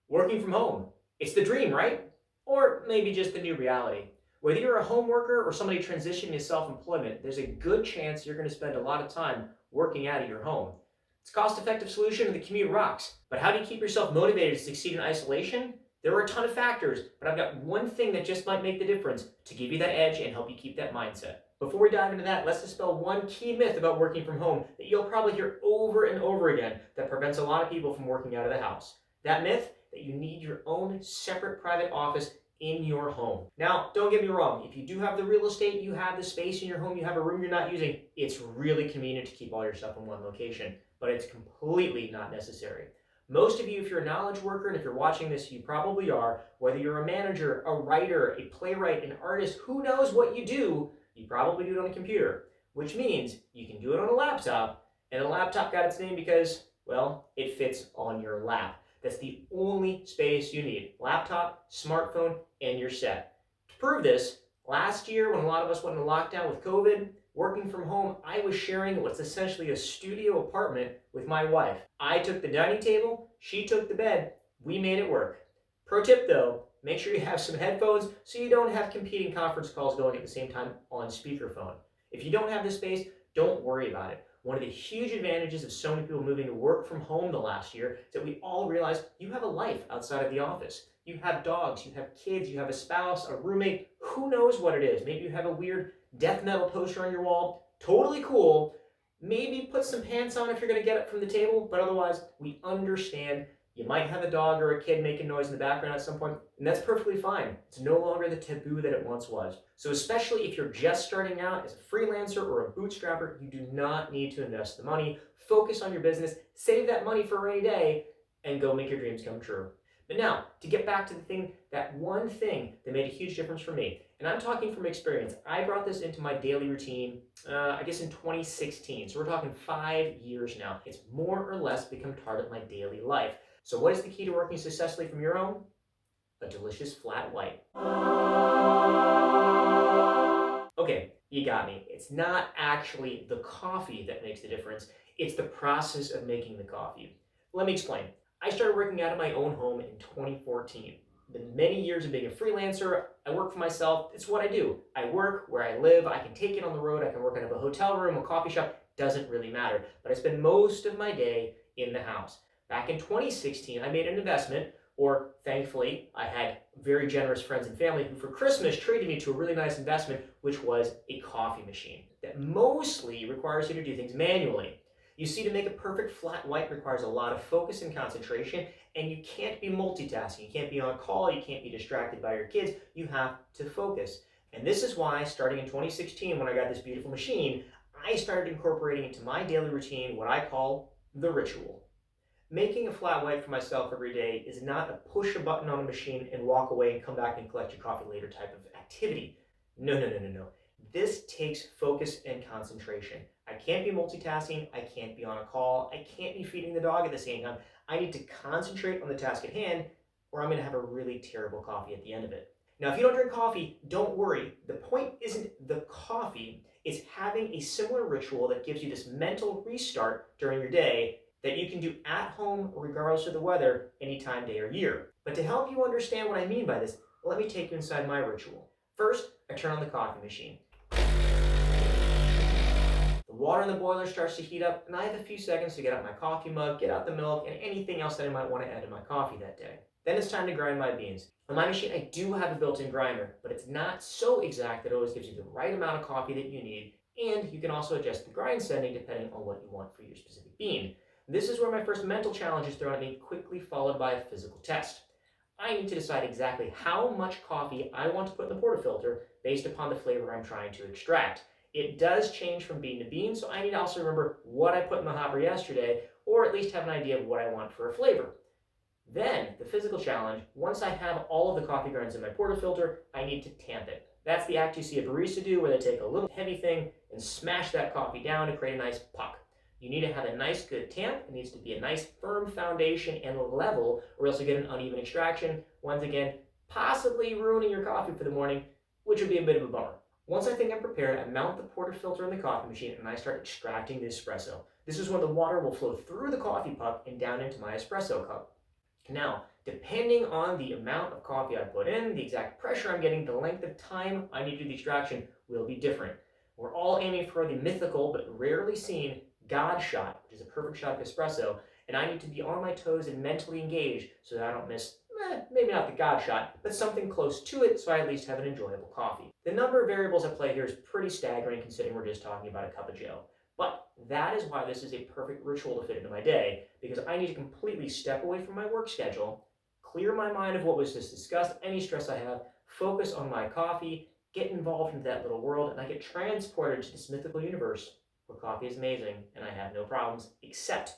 Working from home. It's the dream, right? Or maybe just the new reality. Whether you're a home worker or somebody transitioning to self employment, there's a good chance you're going to spend a lot of time working out of your home. It's a cost effective solution and the commute rocks. But how do you keep yourself motivated to succeed in isolation? There are a ton of factors, but I've got one thing that just might make the difference to give you that edge and help you keep that mindset. Before we dive into that, let's dispel one key myth about working from home that you'll probably hear over and over again that prevents a lot of people from working out of the house. That myth that you need your own separate private office in your home. Now, don't get me wrong, if you do have the real estate, you have the space in your home, you have a room you're not using, it's really convenient to keep all your stuff in one location, but it's completely not necessary. Most of you, if you're a knowledge worker, and if you're watching this, you probably are, whether you're a manager, a writer, a playwright, an artist, who knows what you do, you probably do it on a computer, which means you can do it on a laptop, and a laptop got its name because, well, it fits on your lap. That's the only space you need. Laptop, smartphone, and you're set. To prove this, last year when a lot of us went into lockdown with COVID, working from home, I was sharing what's essentially a studio apartment with my wife. I took the dining table, she took the bed, we made it work. Pro tip though, make sure you have some headphones so you don't have competing conference calls going at the same time on speakerphone. If you don't have the space, don't worry about it. One of the huge advantages of so many people moving to work from home the last year is that we all realize you have a life outside of the office. You have dogs, you have kids, you have a spouse, a roommate, who knows what it is. Maybe you have a weird death metal poster on your wall. Totally cool. Maybe put some pants on if you're going to get up from the table, but otherwise, we understand you might have a dog or a kid making noise in the background at some point, and that's perfectly fine. It's no longer the taboo that it once was. So especially if you're just starting out as a freelancer or a bootstrapper, you do not need to invest the money. Focus on your business, save that money for a rainy day, and go make your dreams come true. But now, to get back to that one thing that made a huge difference for me, and I'm talking from experience. I brought this into my daily routine, I guess in 2016. So we're talking 5 years now. It's more or less become part of my daily life. So what is the key to working successfully from your home? A delicious flat white. Okay, you got me. It's not actually the coffee that makes the difference. It's the process of making the coffee. Let me explain. I started working out of my own home in 2014. Been many years of being a freelancer. I work for myself. It's what I do. I work where I live. I can take it on the road. I can work out of a hotel room, a coffee shop. Doesn't really matter. But I spend most of my day in the house. Back in 2016, I made an investment, or thankfully, I had very generous friends and family who for Christmas treated me to a really nice investment, which was a coffee machine that mostly requires you to do things manually. You see, to make a perfect flat white requires a lot of focus and concentration, and you can't be multitasking. You can't be on call, you can't be distracted by your kids. You have to focus. And this is why, starting in 2016, when I got this beautiful machine, I started incorporating into my daily routine what I call the ritual. Making a flat white for myself every day is not a push a button on a machine and walk away and come back and collect your coffee later type of activity. No, no, no, no, no. This takes focus and concentration. I can't be multitasking. I can't be on a call. I can't be feeding the dog at the same time. I need to concentrate on the task at hand, or I'm going to have a really terrible coffee at the end of it. Now, if you don't drink coffee, don't worry. The point isn't the coffee, it's having a similar ritual that gives you this mental restart during your day that you can do at home regardless of the weather, anytime, day or year. But to help you understand what I mean by this, let me take you inside my ritual. First, I turn on the coffee machine. The water in the boiler starts to heat up, and I have a few seconds to get out my coffee mug, get out the milk, and anything else that I might want to add to my coffee that day. Then it's time to grind my beans. On my machine, I do have a built-in grinder, but it's not so exact that it always gives you the right amount of coffee that you need, and you can also adjust the grind setting depending on what you want for your specific bean. This is where my first mental challenge is thrown at me, quickly followed by a physical test. I need to decide exactly how much coffee I want to put in the portafilter based upon the flavor I'm trying to extract. It does change from bean to bean, so I need to also remember what I put in the hopper yesterday, or at least have an idea of what I want for a flavor. Then, the physical challenge, once I have all of the coffee grinds in my portafilter, I need to tamp it. That's the act you see a barista do where they take a little heavy thing and smash that coffee down to create a nice puck. You need to have a nice good tamp. It needs to be a nice firm foundation and level, or else you get an uneven extraction. Once again, possibly ruining your coffee for the morning, which would be a bit of a bummer. Once I think I'm prepared, I mount the portafilter in the coffee machine and I start extracting the espresso. This is when the water will flow through the coffee puck and down into my espresso cup. Now, Depending on the amount of coffee I put in, the exact pressure I'm getting, the length of time I need to do the extraction will be different. We're all aiming for the mythical but rarely seen God shot, which is a perfect shot of espresso, and I need to be on my toes and mentally engaged so that I don't miss, maybe not the God shot, but something close to it so I at least have an enjoyable coffee. The number of variables at play here is pretty staggering considering we're just talking about a cup of joe. But that is why this is a perfect ritual to fit into my day, because I need to completely step away from my work schedule, clear my mind of what was just discussed, any stress I have, focus on my coffee, get involved into that little world, and I get transported to this mythical universe where coffee is amazing and I have no problems except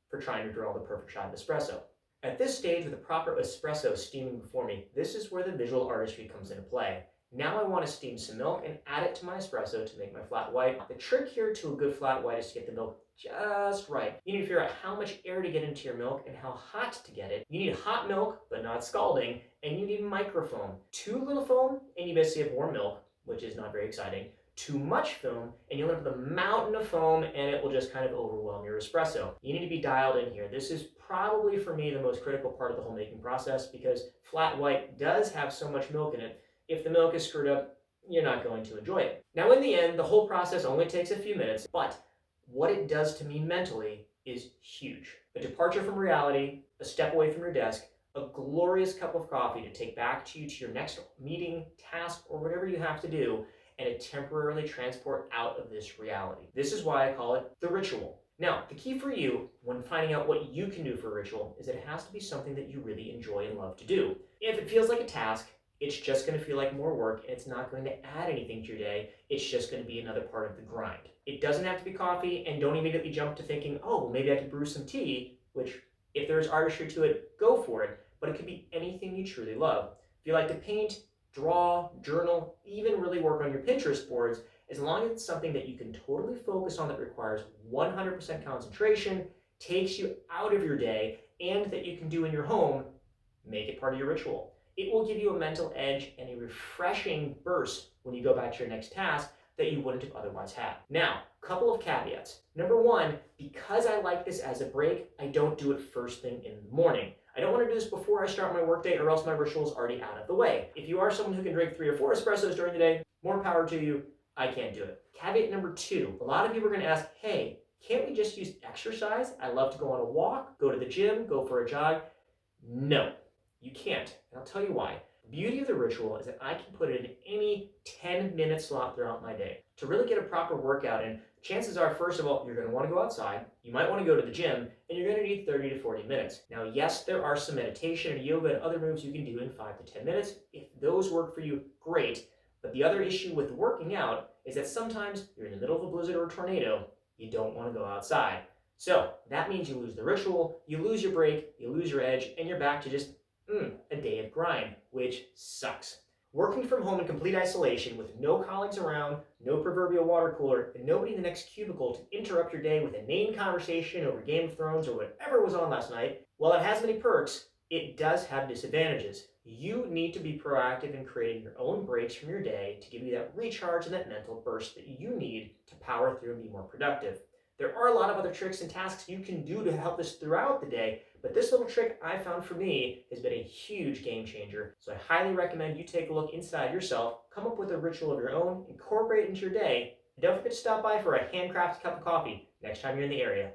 for trying to draw the perfect shot of espresso. At this stage, with the proper espresso steaming before me, this is where the visual artistry comes into play. Now I want to steam some milk and add it to my espresso to make my flat white. The trick here to a good flat white is to get the milk just right. You need to figure out how much air to get into your milk and how hot to get it. You need hot milk, but not scalding, and you need microfoam. Too little foam, and you basically have warm milk, which is not very exciting. Too much foam, and you'll end up with a mountain of foam, and it will just kind of overwhelm your espresso. You need to be dialed in here. This is probably, for me, the most critical part of the whole making process because flat white does have so much milk in it. If the milk is screwed up, you're not going to enjoy it. Now, in the end, the whole process only takes a few minutes, but what it does to me mentally is huge. A departure from reality, a step away from your desk, a glorious cup of coffee to take back to you to your next meeting, task, or whatever you have to do, and a temporarily transport out of this reality. This is why I call it the ritual. Now, the key for you when finding out what you can do for a ritual is that it has to be something that you really enjoy and love to do. If it feels like a task, it's just going to feel like more work and it's not going to add anything to your day. It's just going to be another part of the grind. It doesn't have to be coffee, and don't immediately jump to thinking, oh, well, maybe I could brew some tea, which if there's artistry to it, go for it. But it could be anything you truly love. If you like to paint, draw, journal, even really work on your Pinterest boards, as long as it's something that you can totally focus on that requires 100% concentration, takes you out of your day, and that you can do in your home, make it part of your ritual. It will give you a mental edge and a refreshing burst when you go back to your next task that you wouldn't have otherwise had. Now, a couple of caveats. Number one, because I like this as a break, I don't do it first thing in the morning. I don't want to do this before I start my workday or else my ritual is already out of the way. If you are someone who can drink 3 or 4 espressos during the day, more power to you. I can't do it. Caveat number two, a lot of people are going to ask, hey, can't we just use exercise? I love to go on a walk, go to the gym, go for a jog. No, you can't, and I'll tell you why. The beauty of the ritual is that I can put it in any 10-minute slot throughout my day. To really get a proper workout in, chances are, first of all, you're going to want to go outside, you might want to go to the gym, and you're going to need 30 to 40 minutes. Now, yes, there are some meditation and yoga and other moves you can do in 5 to 10 minutes. If those work for you, great. But the other issue with working out is that sometimes you're in the middle of a blizzard or a tornado, you don't want to go outside. So that means you lose the ritual, you lose your break, you lose your edge, and you're back to just a day of grind, which sucks. Working from home in complete isolation with no colleagues around, no proverbial water cooler, and nobody in the next cubicle to interrupt your day with a inane conversation over Game of Thrones or whatever was on last night, while it has many perks, it does have disadvantages. You need to be proactive in creating your own breaks from your day to give you that recharge and that mental burst that you need to power through and be more productive. There are a lot of other tricks and tasks you can do to help us throughout the day, but this little trick I found for me has been a huge game changer. So I highly recommend you take a look inside yourself, come up with a ritual of your own, incorporate it into your day, and don't forget to stop by for a handcrafted cup of coffee next time you're in the area.